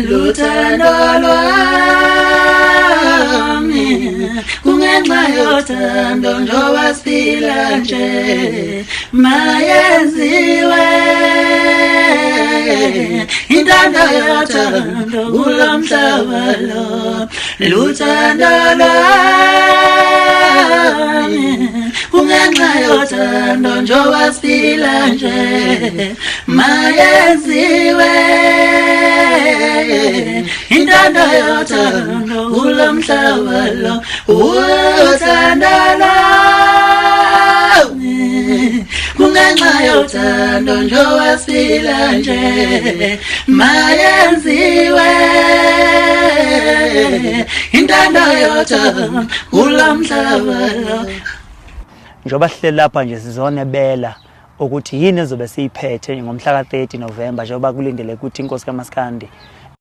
luthando lwami kungenxa yothando njengoba siphila nje mayenziwe intando yothando kulo mhlaba lo luthando lwami kungenxa yothando njengoba siphila nje mayenziwe intando yothando kulo mhlaba lo uthando lwami kungenxa yothando njengoba siphila nje mayenziwe intando yothando kulo mhlaba lo. Njoba sihleli lapha nje sizonebela ukuthi yini ezobe siyiphethe ngomhla ka 30 November njengoba kulindele ukuthi inkosi kaMaskandi